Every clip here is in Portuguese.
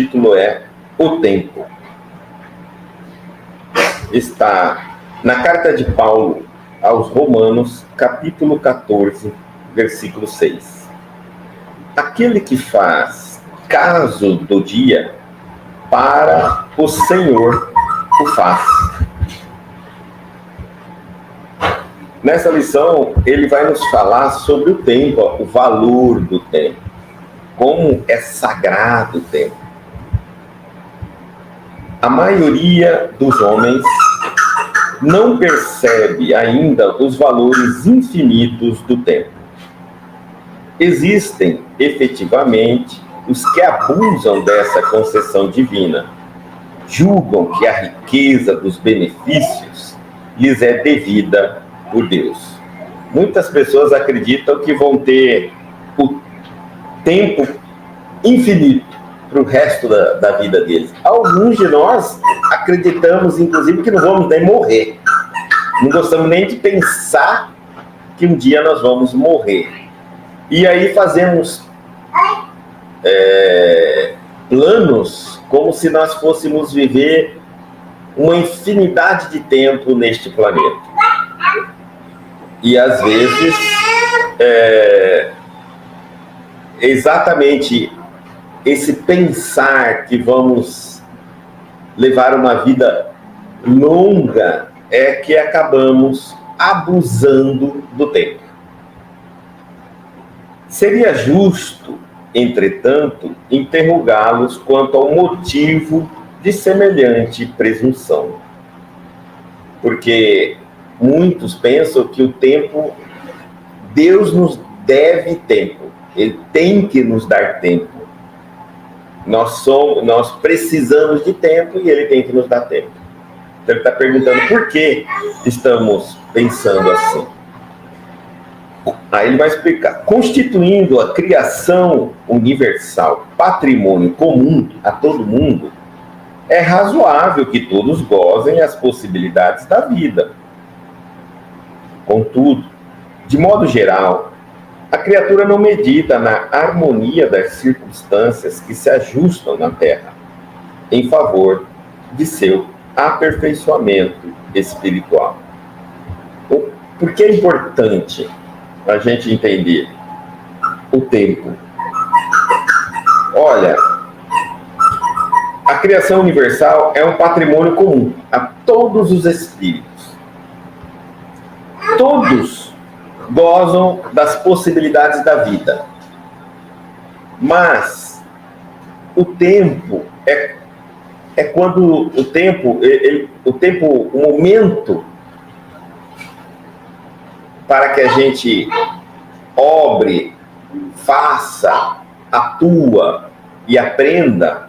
título é O Tempo. Está na carta de Paulo aos Romanos, capítulo 14, versículo 6. Aquele que faz caso do dia, para o Senhor o faz. Nessa lição, ele vai nos falar sobre o tempo, o valor do tempo, como é sagrado o tempo. A maioria dos homens não percebe ainda os valores infinitos do tempo. Existem, efetivamente, os que abusam dessa concessão divina, julgam que a riqueza dos benefícios lhes é devida por Deus. Muitas pessoas acreditam que vão ter o tempo infinito para o resto da vida deles. Alguns de nós acreditamos, inclusive, que não vamos nem morrer. Não gostamos nem de pensar que um dia nós vamos morrer. E aí fazemos planos como se nós fôssemos viver uma infinidade de tempo neste planeta. E às vezes exatamente esse pensar que vamos levar uma vida longa é que acabamos abusando do tempo. Seria justo, entretanto, interrogá-los quanto ao motivo de semelhante presunção. Porque muitos pensam que o tempo, Deus nos deve tempo, Ele tem que nos dar tempo. Nós precisamos de tempo e Ele tem que nos dar tempo. Então ele está perguntando por que estamos pensando assim. Aí ele vai explicar. Constituindo a criação universal patrimônio comum a todo mundo, é razoável que todos gozem as possibilidades da vida. Contudo, de modo geral, a criatura não medita na harmonia das circunstâncias que se ajustam na Terra, em favor de seu aperfeiçoamento espiritual. Por que é importante a gente entender o tempo? Olha, a criação universal é um patrimônio comum a todos os espíritos. Todos gozam das possibilidades da vida. Mas o tempo é quando o tempo, o momento para que a gente obre, faça, atua e aprenda,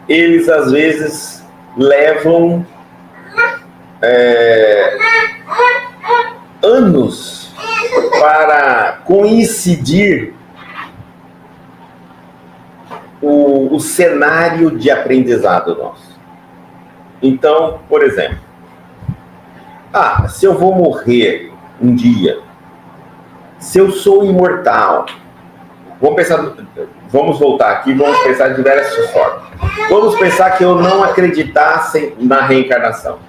eles às vezes levam anos para coincidir o cenário de aprendizado nosso. Então, por exemplo, se eu vou morrer um dia, se eu sou imortal, vamos voltar aqui, vamos pensar de diversas formas. Vamos pensar que eu não acreditasse na reencarnação.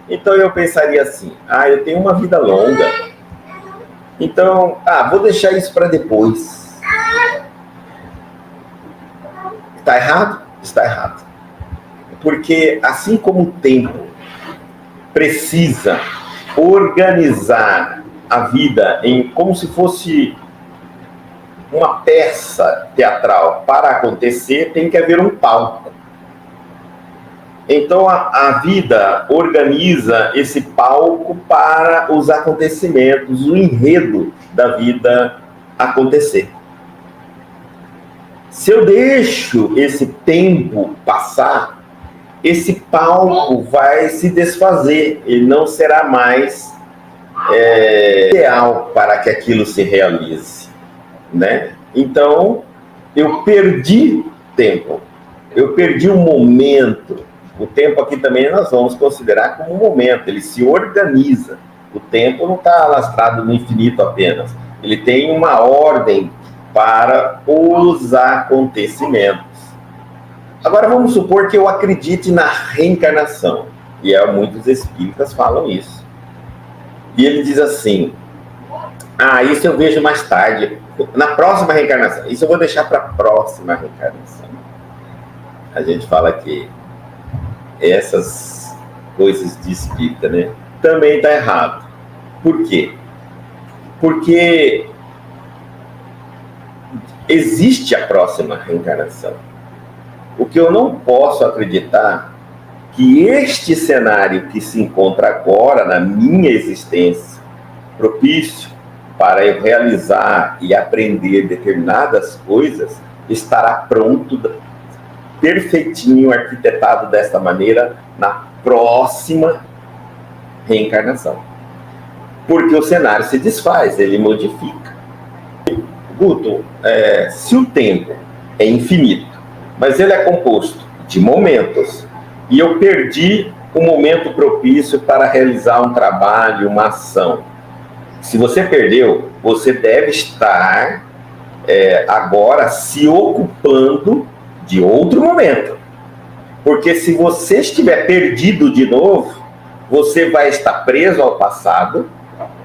Então eu pensaria assim, eu tenho uma vida longa, então, vou deixar isso para depois. Está errado? Está errado. Porque assim como o tempo precisa organizar a vida como se fosse uma peça teatral para acontecer, tem que haver um palco. Então a vida organiza esse palco para os acontecimentos, o enredo da vida acontecer. Se eu deixo esse tempo passar, esse palco vai se desfazer, ele não será mais ideal para que aquilo se realize, né? Então, eu perdi tempo, eu perdi um momento. O tempo aqui também nós vamos considerar como um momento, ele se organiza. O tempo não está alastrado no infinito apenas, ele tem uma ordem para os acontecimentos. Agora vamos supor que eu acredite na reencarnação. E muitos espíritas falam isso. E ele diz assim: isso eu vejo mais tarde, na próxima reencarnação. Isso eu vou deixar para a próxima reencarnação. A gente fala que essas coisas de espírita, né, também está errado. Por quê? Porque existe a próxima reencarnação. O que eu não posso acreditar que este cenário que se encontra agora na minha existência, propício para eu realizar e aprender determinadas coisas, estará pronto, perfeitinho, arquitetado desta maneira na próxima reencarnação. Porque o cenário se desfaz, ele modifica. Guto, se o tempo é infinito, mas ele é composto de momentos, e eu perdi o momento propício para realizar um trabalho, uma ação. Se você perdeu, você deve estar agora se ocupando de outro momento. Porque se você estiver perdido de novo, você vai estar preso ao passado,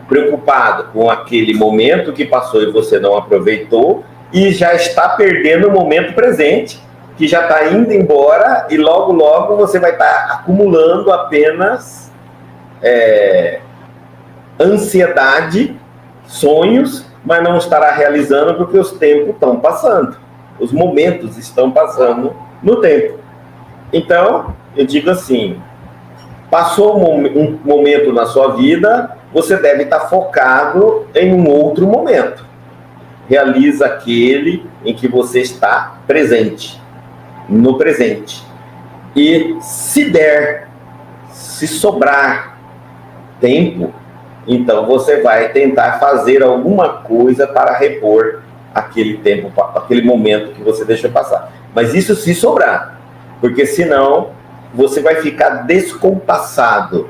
preocupado com aquele momento que passou e você não aproveitou, e já está perdendo o momento presente, que já está indo embora, e logo, logo você vai estar acumulando apenas ansiedade, sonhos, mas não estará realizando porque os tempos estão passando. Os momentos estão passando no tempo. Então, eu digo assim, passou um momento na sua vida, você deve estar focado em um outro momento. Realiza aquele em que você está presente, no presente. E se der, se sobrar tempo, então você vai tentar fazer alguma coisa para repor aquele tempo, aquele momento que você deixou passar. Mas isso se sobrar, porque senão você vai ficar descompassado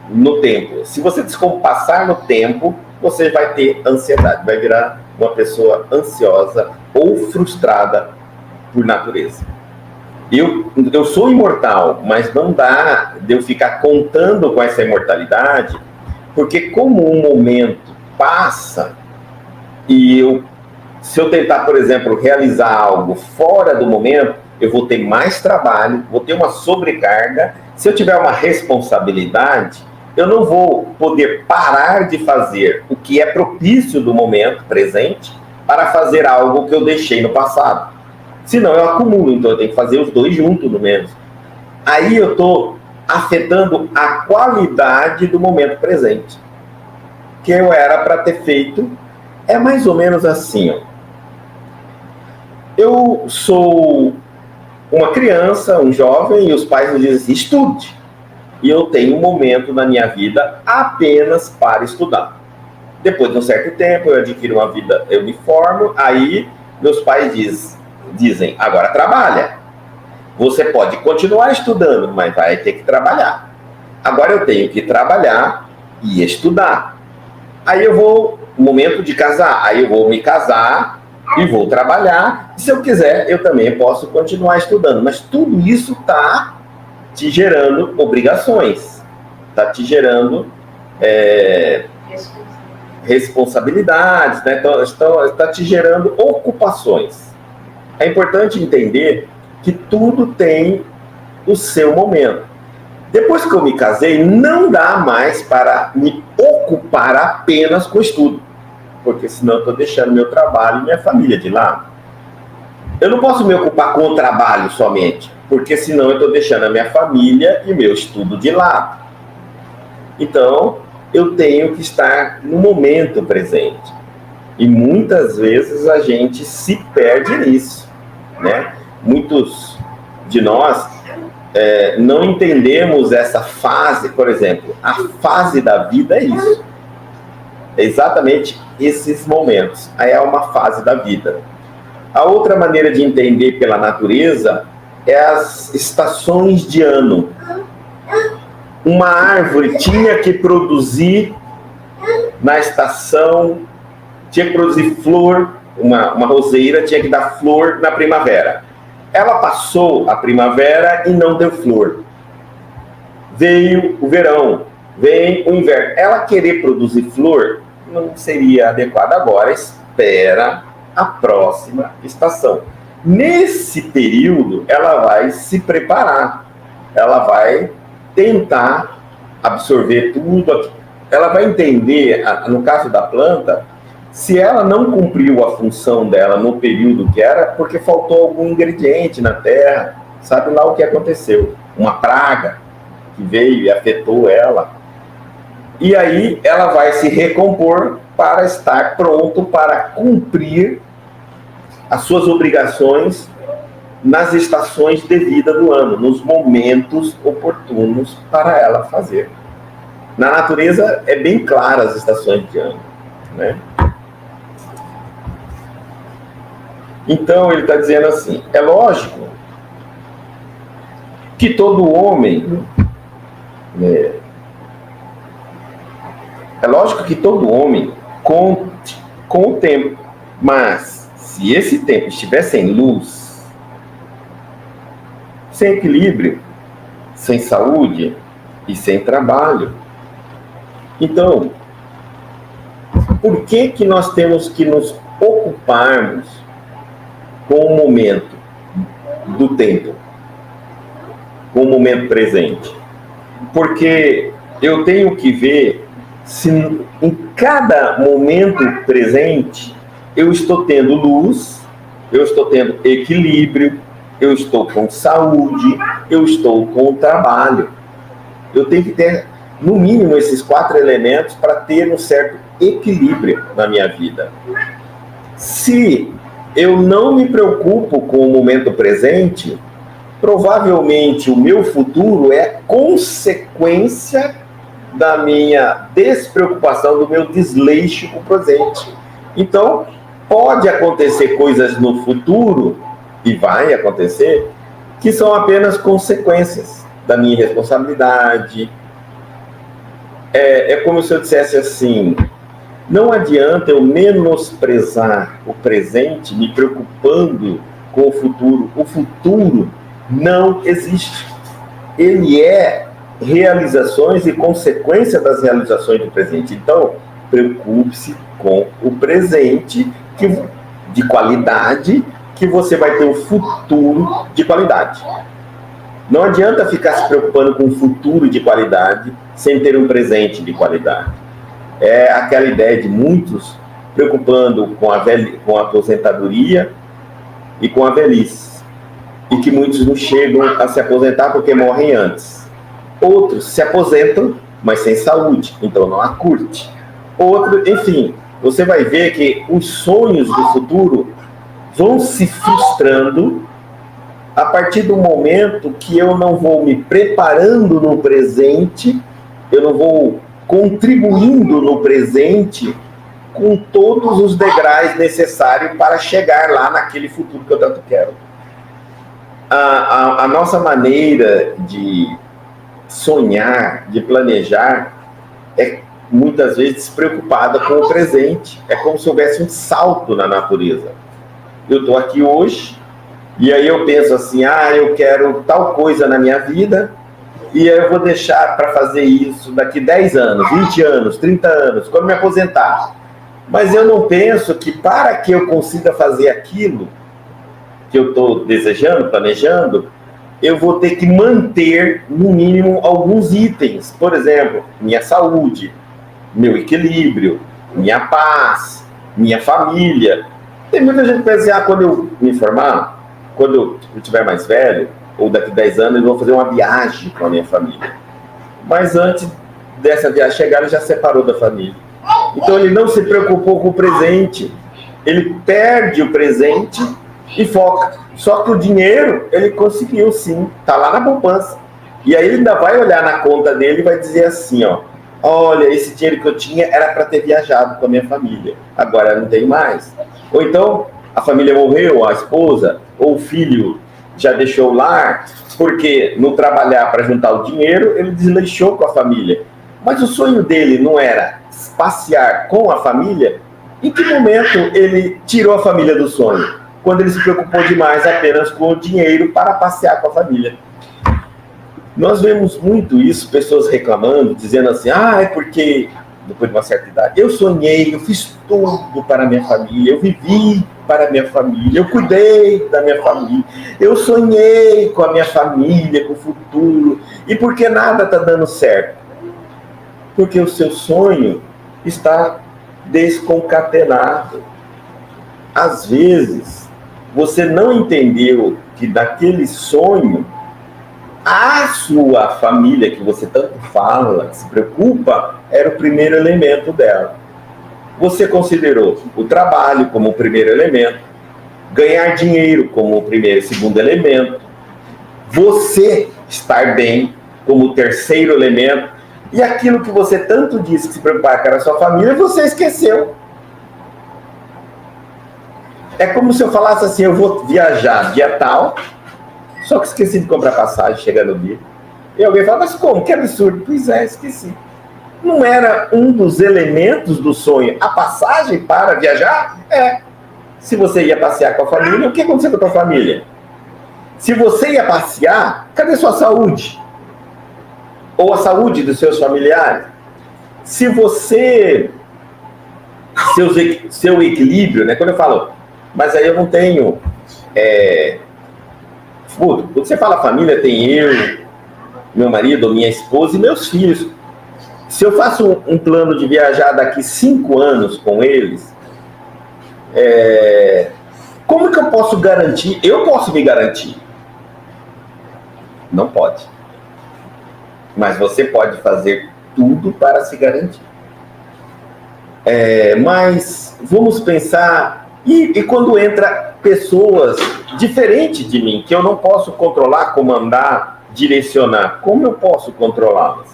no tempo. Se você descompassar no tempo, você vai ter ansiedade, vai virar uma pessoa ansiosa ou frustrada por natureza. Eu sou imortal, mas não dá de eu ficar contando com essa imortalidade, porque como um momento passa e se eu tentar, por exemplo, realizar algo fora do momento, eu vou ter mais trabalho, vou ter uma sobrecarga. Se eu tiver uma responsabilidade, eu não vou poder parar de fazer o que é propício do momento presente para fazer algo que eu deixei no passado. Senão eu acumulo, então eu tenho que fazer os dois juntos no menos. Aí eu estou afetando a qualidade do momento presente. Que eu era para ter feito, é mais ou menos assim, ó. Eu sou uma criança, um jovem, e os pais me dizem assim, estude. E eu tenho um momento na minha vida apenas para estudar. Depois de um certo tempo, eu adquiro uma vida, eu me formo, aí meus pais dizem, agora trabalha. Você pode continuar estudando, mas vai ter que trabalhar. Agora eu tenho que trabalhar e estudar. Aí eu vou, momento de casar, aí eu vou me casar e vou trabalhar. E se eu quiser, eu também posso continuar estudando. Mas tudo isso está te gerando obrigações, está te gerando responsabilidades, né? Então, está te gerando ocupações. É importante entender que tudo tem o seu momento. Depois que eu me casei, não dá mais para me ocupar apenas com o estudo, porque senão eu estou deixando meu trabalho e minha família de lado. Eu não posso me ocupar com o trabalho somente, porque senão eu estou deixando a minha família e meu estudo de lado. Então, eu tenho que estar no momento presente. E muitas vezes a gente se perde nisso, né? Muitos de nós não entendemos essa fase, por exemplo, a fase da vida é isso. É exatamente esses momentos. Aí é uma fase da vida. A outra maneira de entender pela natureza é as estações de ano. Uma árvore tinha que produzir na estação, tinha que produzir flor, uma roseira tinha que dar flor na primavera. ela passou a primavera e não deu flor. Veio o verão, vem o inverno. Ela querer produzir flor não seria adequado agora, espera a próxima estação. Nesse período, ela vai se preparar, ela vai tentar absorver tudo, ela vai entender, no caso da planta, se ela não cumpriu a função dela no período que era, porque faltou algum ingrediente na terra, sabe lá o que aconteceu, uma praga que veio e afetou ela, e aí ela vai se recompor para estar pronto para cumprir as suas obrigações nas estações devidas do ano, nos momentos oportunos para ela fazer. Na natureza é bem clara as estações de ano, né? Então ele está dizendo assim, é lógico que todo homem, conte com o tempo, mas se esse tempo estiver sem luz, sem equilíbrio, sem saúde e sem trabalho, então, por que nós temos que nos ocuparmos com o momento do tempo, com o momento presente? Porque eu tenho que ver se em cada momento presente eu estou tendo luz, eu estou tendo equilíbrio, eu estou com saúde, eu estou com trabalho. Eu tenho que ter, no mínimo, esses 4 elementos para ter um certo equilíbrio na minha vida. Se eu não me preocupo com o momento presente, provavelmente o meu futuro é consequência da minha despreocupação, do meu desleixo com o presente. Então, pode acontecer coisas no futuro, e vai acontecer, que são apenas consequências da minha responsabilidade. É como se eu dissesse assim, não adianta eu menosprezar o presente, me preocupando com o futuro. O futuro não existe. Ele é realizações e consequência das realizações do presente. Então, preocupe-se com o presente de qualidade, que você vai ter um futuro de qualidade. Não adianta ficar se preocupando com um futuro de qualidade sem ter um presente de qualidade. É aquela ideia de muitos preocupando com a aposentadoria e com a velhice. E que muitos não chegam a se aposentar porque morrem antes. Outros se aposentam, mas sem saúde, então não a curte. Outro, enfim, você vai ver que os sonhos do futuro vão se frustrando a partir do momento que eu não vou me preparando no presente, eu não vou contribuindo no presente com todos os degraus necessários para chegar lá naquele futuro que eu tanto quero. A nossa maneira de sonhar, de planejar, é muitas vezes despreocupada com o presente. É como se houvesse um salto na natureza. Eu estou aqui hoje, e aí eu penso assim, eu quero tal coisa na minha vida, e aí eu vou deixar para fazer isso daqui 10 anos, 20 anos, 30 anos, quando me aposentar. Mas eu não penso que para que eu consiga fazer aquilo que eu estou desejando, planejando, eu vou ter que manter, no mínimo, alguns itens. Por exemplo, minha saúde, meu equilíbrio, minha paz, minha família. Tem muita gente que pensa assim, quando eu me formar, quando eu estiver mais velho, ou daqui 10 anos, eu vou fazer uma viagem com a minha família. Mas antes dessa viagem chegar, ele já separou da família. Então ele não se preocupou com o presente. Ele perde o presente e foca. Só que o dinheiro, ele conseguiu sim, está lá na poupança. E aí ele ainda vai olhar na conta dele e vai dizer assim, olha, esse dinheiro que eu tinha era para ter viajado com a minha família. Agora não tem mais. Ou então, a família morreu, a esposa, ou o filho já deixou o lar, porque no trabalhar para juntar o dinheiro, ele desleixou com a família. Mas o sonho dele não era passear com a família? Em que momento ele tirou a família do sonho? quando ele se preocupou demais apenas com o dinheiro para passear com a família. Nós vemos muito isso, pessoas reclamando, dizendo assim, é porque, depois de uma certa idade, eu sonhei, eu fiz tudo para a minha família, eu vivi para a minha família, eu cuidei da minha família, eu sonhei com a minha família, com o futuro, e por que nada está dando certo? Porque o seu sonho está desconcatenado. Às vezes, você não entendeu que daquele sonho, a sua família, que você tanto fala, se preocupa, era o primeiro elemento dela. Você considerou o trabalho como o primeiro elemento, ganhar dinheiro como o primeiro e segundo elemento, você estar bem como o terceiro elemento, e aquilo que você tanto disse que se preocupava que era a sua família, você esqueceu. É como se eu falasse assim, eu vou viajar dia tal, só que esqueci de comprar passagem, chegando no dia. E alguém fala, mas como? Que absurdo. Pois é, esqueci. Não era um dos elementos do sonho a passagem para viajar? É. Se você ia passear com a família, o que aconteceu com a tua família? Se você ia passear, cadê sua saúde? Ou a saúde dos seus familiares? Se você... Seu equilíbrio, né? Quando eu falo, mas aí eu não tenho... Quando você fala família, tem eu, meu marido, minha esposa e meus filhos. Se eu faço um plano de viajar daqui 5 anos com eles, como que eu posso garantir? Eu posso me garantir. Não pode. Mas você pode fazer tudo para se garantir. Mas vamos pensar... E quando entra pessoas diferentes de mim, que eu não posso controlar, comandar, direcionar, como eu posso controlá-las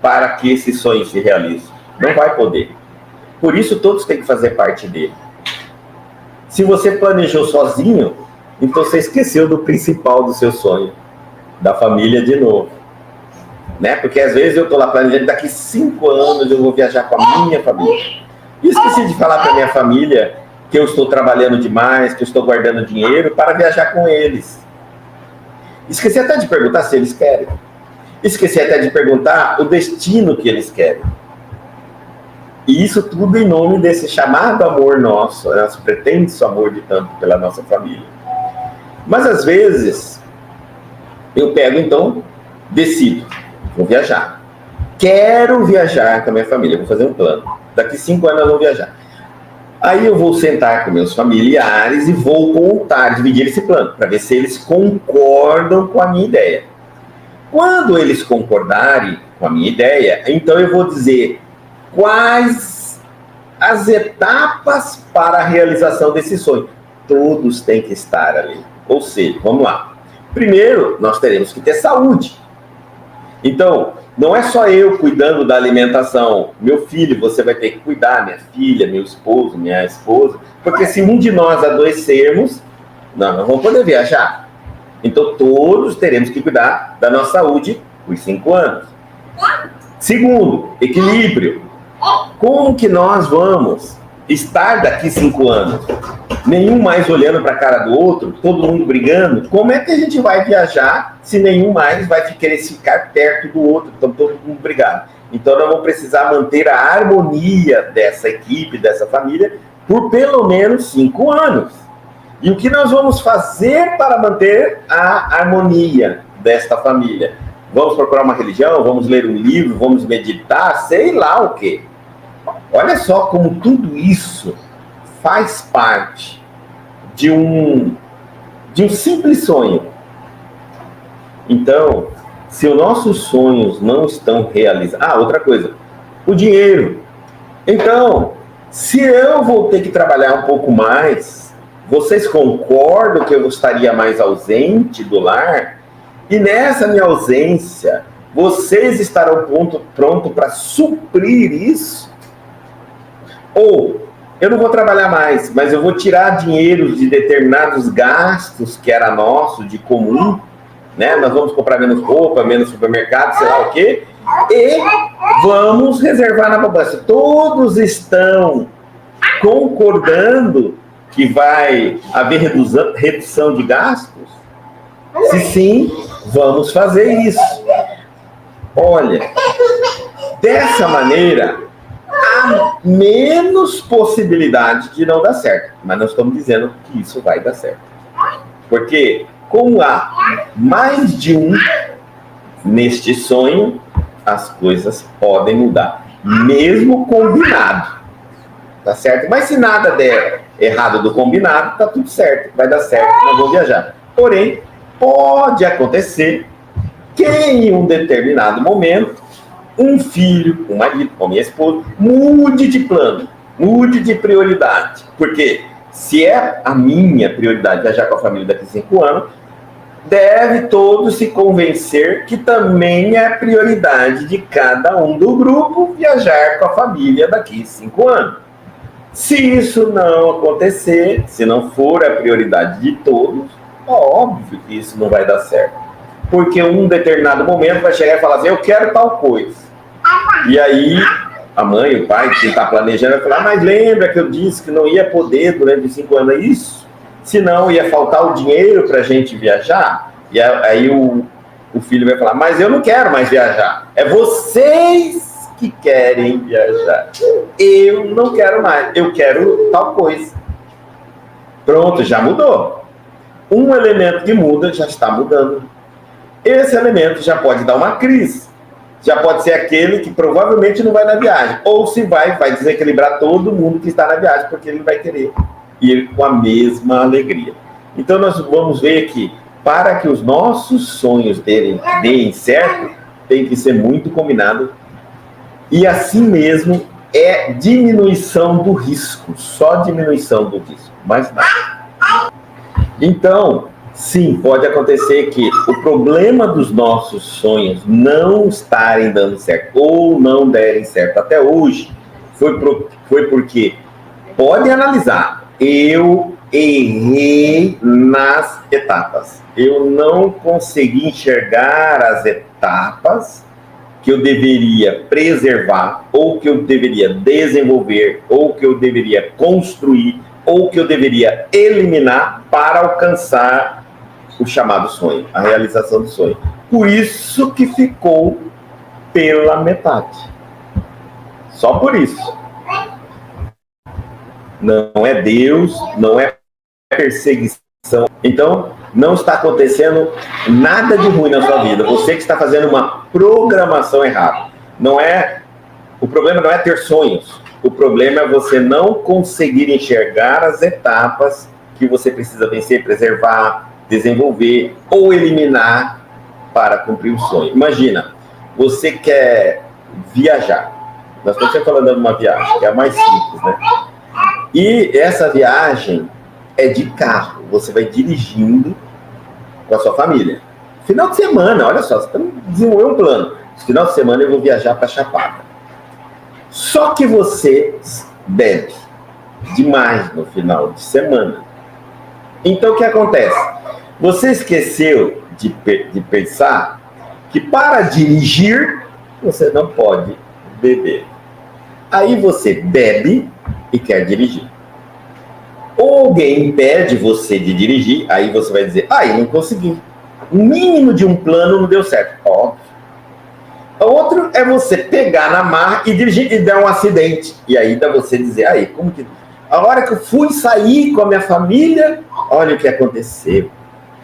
para que esse sonho se realize? Não vai poder. Por isso todos têm que fazer parte dele. Se você planejou sozinho, então você esqueceu do principal do seu sonho, da família de novo. Né? Porque às vezes eu estou lá planejando, daqui 5 anos eu vou viajar com a minha família. E esqueci de falar para a minha família que eu estou trabalhando demais, que eu estou guardando dinheiro para viajar com eles. Esqueci até de perguntar se eles querem. Esqueci até de perguntar o destino que eles querem. E isso tudo em nome desse chamado amor nosso, nosso pretenso amor de tanto pela nossa família. Mas às vezes, eu pego então, decido, vou viajar. Quero viajar com a minha família, vou fazer um plano. Daqui 5 anos eu vou viajar. Aí eu vou sentar com meus familiares e vou contar, dividir esse plano, para ver se eles concordam com a minha ideia. Quando eles concordarem com a minha ideia, então eu vou dizer quais as etapas para a realização desse sonho. Todos têm que estar ali. Ou seja, vamos lá. Primeiro, nós teremos que ter saúde. Então, não é só eu cuidando da alimentação. Meu filho, você vai ter que cuidar, minha filha, meu esposo, minha esposa. Porque se um de nós adoecermos, não vamos poder viajar. Então, todos teremos que cuidar da nossa saúde por 5 anos. Segundo, equilíbrio. Como que nós vamos estar daqui 5 anos? Nenhum mais olhando para a cara do outro, todo mundo brigando. Como é que a gente vai viajar se nenhum mais vai querer ficar perto do outro? Então, todo mundo brigado. Então, nós vamos precisar manter a harmonia dessa equipe, dessa família, por pelo menos 5 anos. E o que nós vamos fazer para manter a harmonia desta família? Vamos procurar uma religião, vamos ler um livro, vamos meditar, sei lá o quê. Olha só como tudo isso faz parte de um simples sonho. Então, se os nossos sonhos não estão realizados... outra coisa, o dinheiro. Então, se eu vou ter que trabalhar um pouco mais, vocês concordam que eu estaria mais ausente do lar? E nessa minha ausência, vocês estarão prontos para suprir isso? Ou, eu não vou trabalhar mais, mas eu vou tirar dinheiro de determinados gastos que era nosso, de comum, né? Nós vamos comprar menos roupa, menos supermercado, sei lá o quê, e vamos reservar na poupança. Todos estão concordando que vai haver redução de gastos? Se sim, vamos fazer isso. Olha, dessa maneira, há menos possibilidade de não dar certo. Mas nós estamos dizendo que isso vai dar certo. Porque, como há mais de um neste sonho, as coisas podem mudar. Mesmo combinado. Tá certo? Mas se nada der errado do combinado, tá tudo certo. Vai dar certo, nós vamos viajar. Porém, pode acontecer que em um determinado momento, um filho, um marido, ou minha esposa, mude de plano, mude de prioridade. Porque se é a minha prioridade viajar com a família daqui a 5 anos, deve todos se convencer que também é prioridade de cada um do grupo viajar com a família daqui a 5 anos. Se isso não acontecer, se não for a prioridade de todos, é óbvio que isso não vai dar certo. Porque um determinado momento vai chegar e falar assim, eu quero tal coisa. E aí, a mãe, o pai, que está planejando, vai falar, mas lembra que eu disse que não ia poder durante 5 anos, é isso? Senão ia faltar o dinheiro para a gente viajar. E aí o filho vai falar, mas eu não quero mais viajar. É vocês que querem viajar. Eu não quero mais, eu quero tal coisa. Pronto, já mudou. Um elemento que muda já está mudando. Esse elemento já pode dar uma crise. Já pode ser aquele que provavelmente não vai na viagem. Ou se vai desequilibrar todo mundo que está na viagem, porque ele vai querer ir com a mesma alegria. Então nós vamos ver que para que os nossos sonhos deem certo, tem que ser muito combinado. E assim mesmo é diminuição do risco, só diminuição do risco, mais nada. Então, sim, pode acontecer que o problema dos nossos sonhos não estarem dando certo ou não derem certo até hoje foi porque, pode analisar, eu errei nas etapas. Eu não consegui enxergar as etapas que eu deveria preservar, ou que eu deveria desenvolver, ou que eu deveria construir, ou que eu deveria eliminar para alcançar o chamado sonho, a realização do sonho. Por isso que ficou pela metade. Só por isso. Não é Deus, não é perseguição. Então, não está acontecendo nada de ruim na sua vida. Você que está fazendo uma programação errada. O problema não é ter sonhos. O problema é você não conseguir enxergar as etapas que você precisa vencer, preservar, desenvolver ou eliminar para cumprir o sonho. Imagina, você quer viajar. Nós estamos sempre falando de uma viagem, que é a mais simples, né? E essa viagem é de carro. Você vai dirigindo com a sua família. Final de semana, olha só, você tem que desenvolver um plano. Final de semana eu vou viajar para Chapada. Só que você bebe demais no final de semana. Então o que acontece? Você esqueceu de pensar que para dirigir você não pode beber. Aí você bebe e quer dirigir. Ou alguém impede você de dirigir, aí você vai dizer, eu não consegui. O mínimo de um plano não deu certo. Óbvio. Outro é você pegar na marra e dirigir e dar um acidente. E aí dá você dizer, como que... A hora que eu fui sair com a minha família, olha o que aconteceu,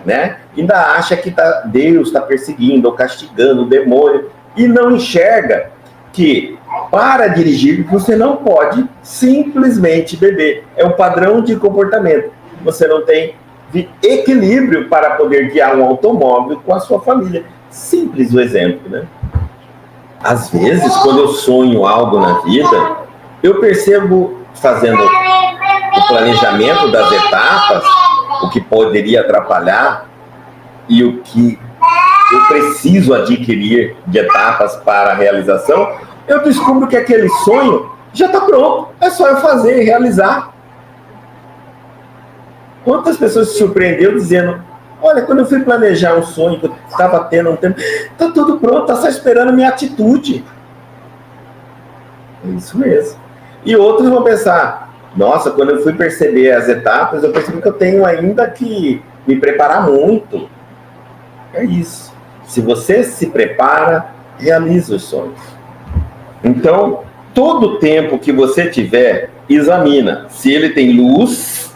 né? Ainda acha que Deus está perseguindo ou castigando o demônio e não enxerga que para dirigir você não pode simplesmente beber. É um padrão de comportamento. Você não tem equilíbrio para poder guiar um automóvel com a sua família. Simples o exemplo, né? Às vezes, quando eu sonho algo na vida, eu percebo, fazendo o planejamento das etapas, o que poderia atrapalhar e o que eu preciso adquirir de etapas para a realização, eu descubro que aquele sonho já está pronto. É só eu fazer e realizar. Quantas pessoas se surpreendeu dizendo, olha, quando eu fui planejar um sonho que eu estava tendo um tempo, está tudo pronto, está só esperando a minha atitude. É isso mesmo. E outros vão pensar, Nossa, quando eu fui perceber as etapas, eu percebi que eu tenho ainda que me preparar muito. É isso. Se você se prepara, realiza os sonhos. Então, todo tempo que você tiver, examina se ele tem luz,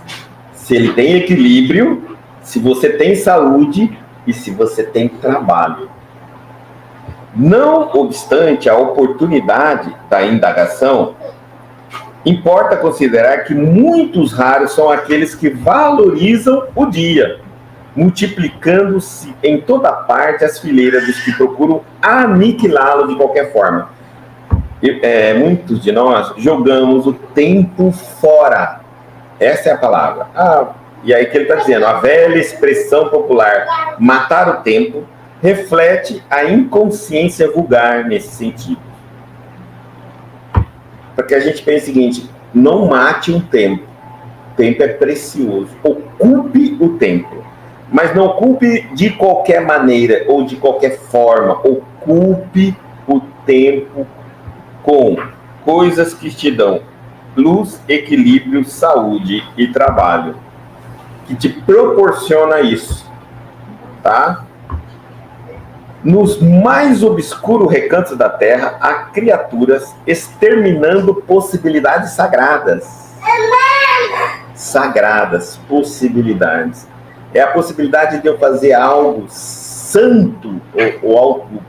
se ele tem equilíbrio, se você tem saúde e se você tem trabalho. Não obstante a oportunidade da indagação, importa considerar que muitos raros são aqueles que valorizam o dia, multiplicando-se em toda parte as fileiras dos que procuram aniquilá-lo de qualquer forma. Muitos de nós jogamos o tempo fora. Essa é a palavra. E aí que ele está dizendo, a velha expressão popular, matar o tempo, reflete a inconsciência vulgar nesse sentido. Para que a gente pense o seguinte, não mate um tempo. O tempo é precioso. Ocupe o tempo. Mas não ocupe de qualquer maneira ou de qualquer forma. Ocupe o tempo com coisas que te dão luz, equilíbrio, saúde e trabalho. Que te proporciona isso. Tá? Nos mais obscuros recantos da Terra, há criaturas exterminando possibilidades sagradas. Sagradas, possibilidades. É a possibilidade de eu fazer algo santo ou algo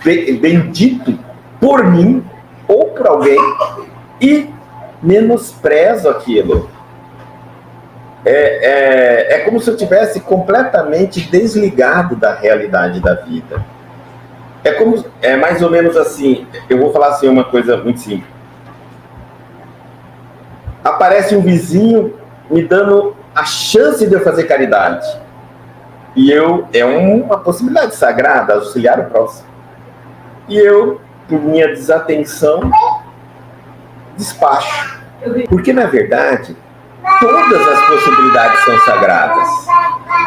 bendito por mim ou por alguém e menosprezo aquilo. É como se eu tivesse completamente desligado da realidade da vida. É mais ou menos assim, eu vou falar assim uma coisa muito simples. Aparece um vizinho me dando a chance de eu fazer caridade. E é uma possibilidade sagrada, auxiliar o próximo. E eu, por minha desatenção, despacho. Porque, na verdade, todas as possibilidades são sagradas.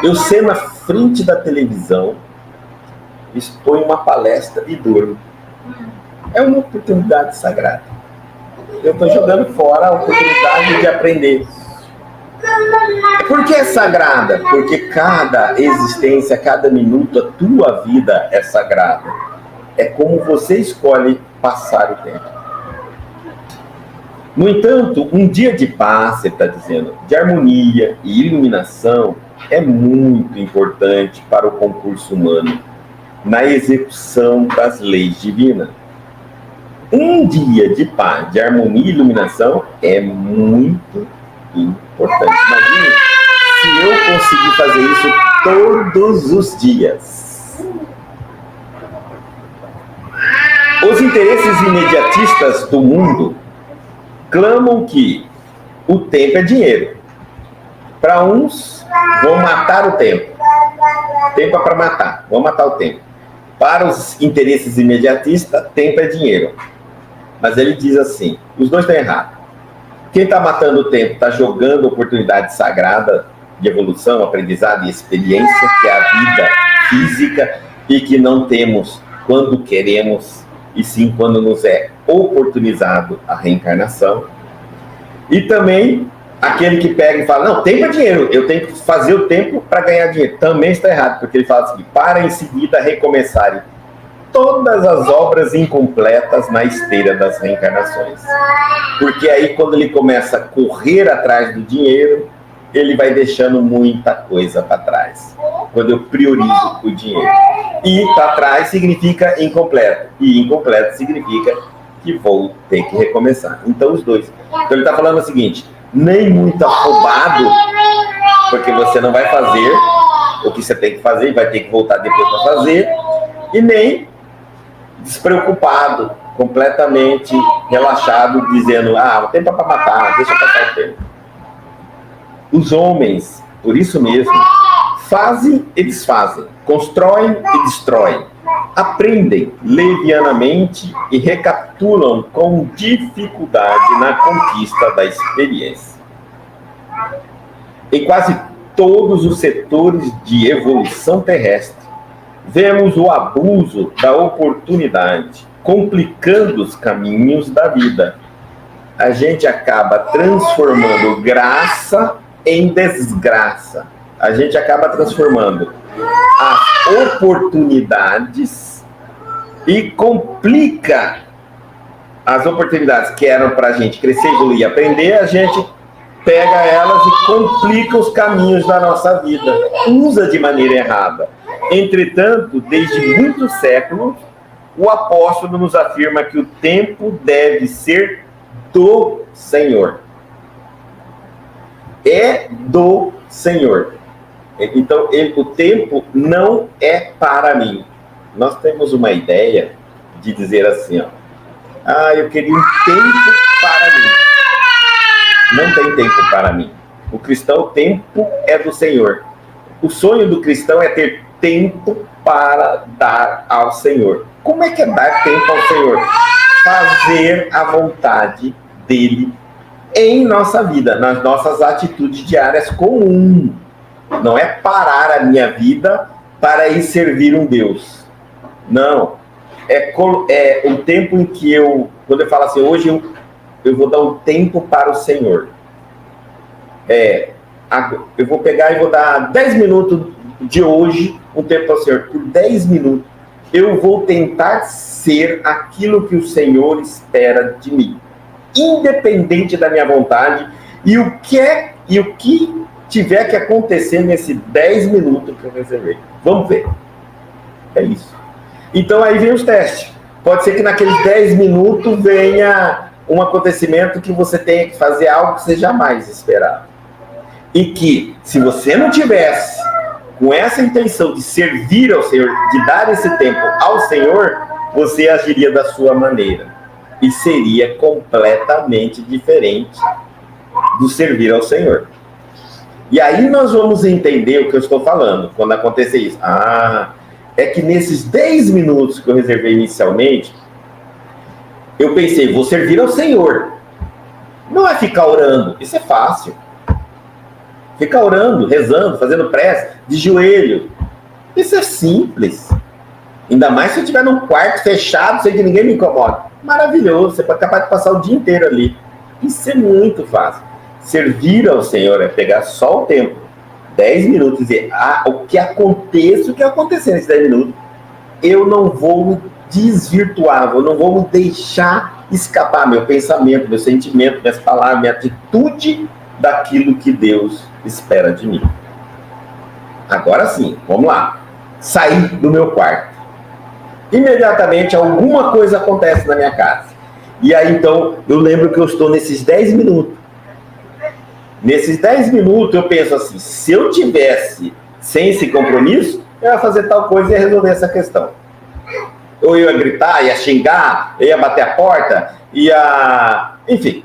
Eu sei na frente da televisão, exponho uma palestra e durmo. É uma oportunidade sagrada. Eu estou jogando fora a oportunidade de aprender. Por que é sagrada? Porque cada existência, cada minuto, a tua vida é sagrada. É como você escolhe passar o tempo. No entanto, um dia de paz, ele está dizendo, de harmonia e iluminação, é muito importante para o concurso humano, na execução das leis divinas. Um dia de paz, de harmonia e iluminação é muito importante. Imagine se eu conseguir fazer isso todos os dias. Os interesses imediatistas do mundo clamam que o tempo é dinheiro. Para uns, vão matar o tempo. Tempo é para matar, vão matar o tempo. Para os interesses imediatistas, tempo é dinheiro. Mas ele diz assim, os dois estão errados. Quem está matando o tempo está jogando oportunidade sagrada de evolução, aprendizado e experiência, que é a vida física, e que não temos quando queremos, e sim quando nos é oportunizado a reencarnação. E também aquele que pega e fala, não, tempo é dinheiro, eu tenho que fazer o tempo para ganhar dinheiro. Também está errado, porque ele fala assim, para em seguida recomeçarem todas as obras incompletas na esteira das reencarnações. Porque aí quando ele começa a correr atrás do dinheiro, ele vai deixando muita coisa para trás. Quando eu priorizo o dinheiro. E para trás significa incompleto. E incompleto significa que vou ter que recomeçar. Então os dois. Então ele está falando o seguinte, nem muito afobado, porque você não vai fazer o que você tem que fazer, vai ter que voltar depois para fazer, e nem despreocupado, completamente relaxado, dizendo, o tempo é para matar, deixa passar o tempo. Os homens, por isso mesmo, fazem e desfazem, constroem e destroem, aprendem levianamente e recapitulam com dificuldade na conquista da experiência. Em quase todos os setores de evolução terrestre, vemos o abuso da oportunidade, complicando os caminhos da vida. a gente acaba transformando graça em desgraça. A gente acaba transformando as oportunidades e complica as oportunidades que eram para a gente crescer, evoluir e aprender, a gente pega elas e complica os caminhos da nossa vida, usa de maneira errada. Entretanto, desde muitos séculos, o apóstolo nos afirma que o tempo deve ser do Senhor. É do Senhor. Então, o tempo não é para mim. Nós temos uma ideia de dizer assim, ó, eu queria um tempo para mim. Não tem tempo para mim. O cristão, o tempo é do Senhor. O sonho do cristão é ter tempo para dar ao Senhor. Como é que é dar tempo ao Senhor? Fazer a vontade dele em nossa vida, nas nossas atitudes diárias comuns. Não é parar a minha vida para ir servir um Deus. Não. É o tempo em que quando eu falo assim, hoje eu vou dar um tempo para o Senhor. Eu vou pegar e vou dar 10 minutos de hoje, um tempo para o Senhor. Por 10 minutos, eu vou tentar ser aquilo que o Senhor espera de mim. Independente da minha vontade. E o que tiver que acontecer nesses 10 minutos que eu reservei. Vamos ver. É isso. Então aí vem os testes. Pode ser que naqueles 10 minutos venha um acontecimento que você tenha que fazer algo que você jamais esperava. E que, se você não tivesse com essa intenção de servir ao Senhor, de dar esse tempo ao Senhor, você agiria da sua maneira. E seria completamente diferente do servir ao Senhor. E aí nós vamos entender o que eu estou falando, quando acontecer isso. É que nesses 10 minutos que eu reservei inicialmente, eu pensei, vou servir ao Senhor. Não é ficar orando, isso é fácil. Ficar orando, rezando, fazendo prece, de joelho. Isso é simples. Ainda mais se eu estiver num quarto fechado, sem que ninguém me incomode. Maravilhoso, você pode acabar de passar o dia inteiro ali. Isso é muito fácil. Servir ao Senhor é pegar só o tempo, 10 minutos, e dizer, o que aconteça, o que acontecer nesses 10 minutos, eu não vou me desvirtuar, eu não vou me deixar escapar meu pensamento, meu sentimento, minhas palavras, minha atitude daquilo que Deus espera de mim. Agora sim, vamos lá. Saí do meu quarto. Imediatamente alguma coisa acontece na minha casa. E aí então eu lembro que eu estou nesses 10 minutos. Nesses 10 minutos eu penso assim, se eu tivesse sem esse compromisso, eu ia fazer tal coisa e ia resolver essa questão. Ou eu ia gritar, ia xingar, eu ia bater a porta, enfim,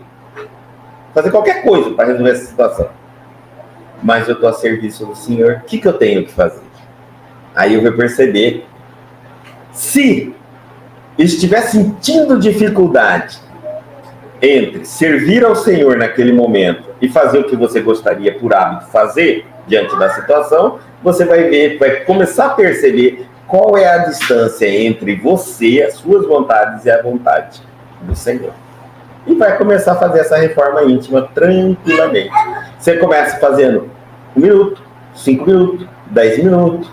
fazer qualquer coisa para resolver essa situação. Mas eu estou a serviço do Senhor, o que eu tenho que fazer? Aí eu vou perceber, se estiver sentindo dificuldade entre servir ao Senhor naquele momento e fazer o que você gostaria por hábito fazer diante da situação, você vai começar a perceber qual é a distância entre você, as suas vontades e a vontade do Senhor. E vai começar a fazer essa reforma íntima tranquilamente. Você começa fazendo 1 minuto, 5 minutos, 10 minutos,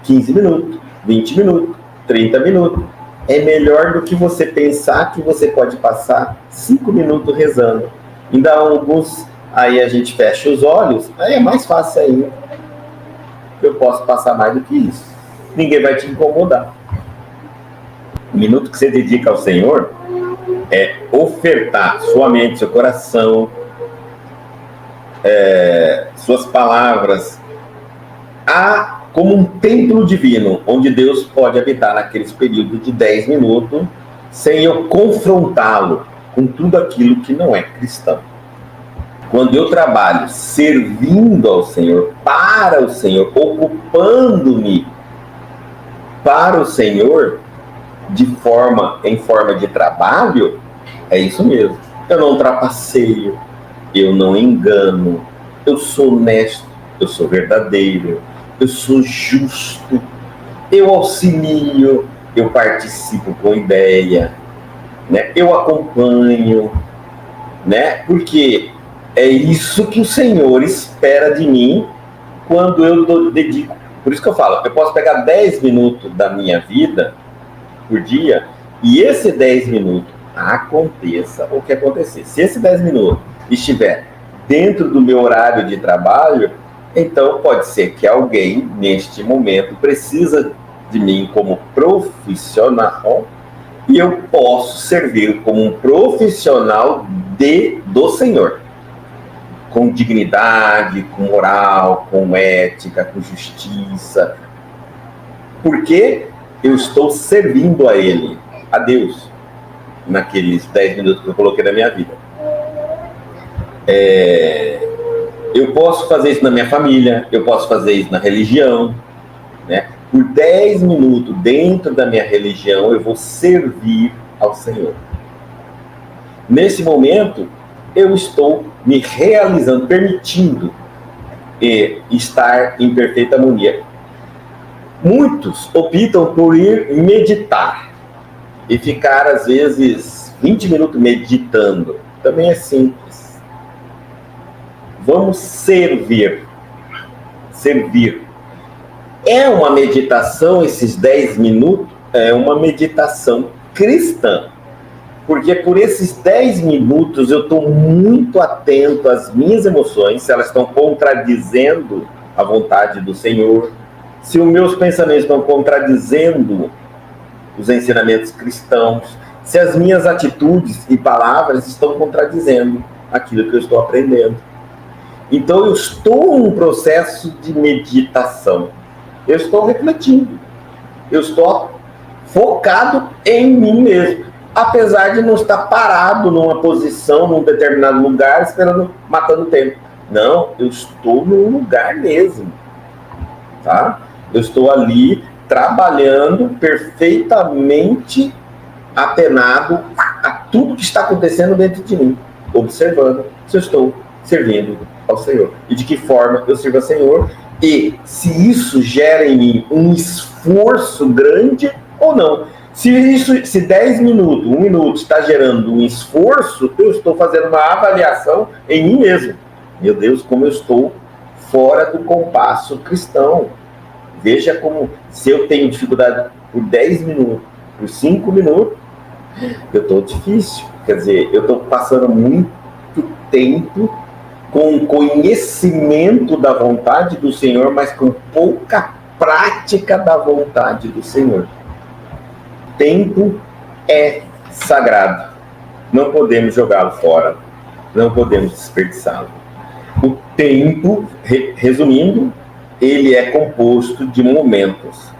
15 minutos, 20 minutos, 30 minutos. É melhor do que você pensar que você pode passar 5 minutos rezando. Ainda alguns, aí a gente fecha os olhos, aí é mais fácil ainda. Eu posso passar mais do que isso. Ninguém vai te incomodar. O minuto que você dedica ao Senhor é ofertar sua mente, seu coração, suas palavras, como um templo divino, onde Deus pode habitar naqueles períodos de 10 minutos, sem eu confrontá-lo com tudo aquilo que não é cristão. Quando eu trabalho servindo ao Senhor, para o Senhor, ocupando-me para o Senhor, em forma de trabalho, é isso mesmo. Eu não trapaceio, eu não engano, eu sou honesto, eu sou verdadeiro, eu sou justo, eu auxilio, eu participo com ideia, né? Eu acompanho, né? Porque é isso que o Senhor espera de mim quando eu dedico. Por isso que eu falo, eu posso pegar 10 minutos da minha vida por dia e esse 10 minutos aconteça o que acontecer. Se esse 10 minutos estiver dentro do meu horário de trabalho, então pode ser que alguém, neste momento, precisa de mim como profissional e eu posso servir como um profissional do Senhor. Com dignidade, com moral, com ética, com justiça. Porque eu estou servindo a Ele, a Deus, naqueles 10 minutos que eu coloquei na minha vida. Eu posso fazer isso na minha família, eu posso fazer isso na religião, né? Por 10 minutos dentro da minha religião, eu vou servir ao Senhor. Nesse momento, eu estou me realizando, permitindo estar em perfeita harmonia. Muitos optam por ir meditar e ficar, às vezes, 20 minutos meditando. Também é simples. Vamos servir. Servir. É uma meditação, esses 10 minutos, é uma meditação cristã. Porque por esses 10 minutos eu estou muito atento às minhas emoções, se elas estão contradizendo a vontade do Senhor, se os meus pensamentos estão contradizendo os ensinamentos cristãos, se as minhas atitudes e palavras estão contradizendo aquilo que eu estou aprendendo. Então eu estou num processo de meditação, eu estou refletindo, eu estou focado em mim mesmo. Apesar de não estar parado numa posição, num determinado lugar, esperando, matando tempo. Não, eu estou num lugar mesmo, tá? Eu estou ali trabalhando perfeitamente atenado a tudo que está acontecendo dentro de mim, observando se eu estou servindo ao Senhor. E de que forma eu sirvo ao Senhor, e se isso gera em mim um esforço grande ou não. Se 10 minutos, 1 minuto está gerando um esforço, eu estou fazendo uma avaliação em mim mesmo. Meu Deus, como eu estou fora do compasso cristão. Veja como, se eu tenho dificuldade por 10 minutos, por 5 minutos, eu estou difícil. Quer dizer, eu estou passando muito tempo com conhecimento da vontade do Senhor, mas com pouca prática da vontade do Senhor. Tempo é sagrado. Não podemos jogá-lo fora. Não podemos desperdiçá-lo. O tempo, resumindo, ele é composto de momentos.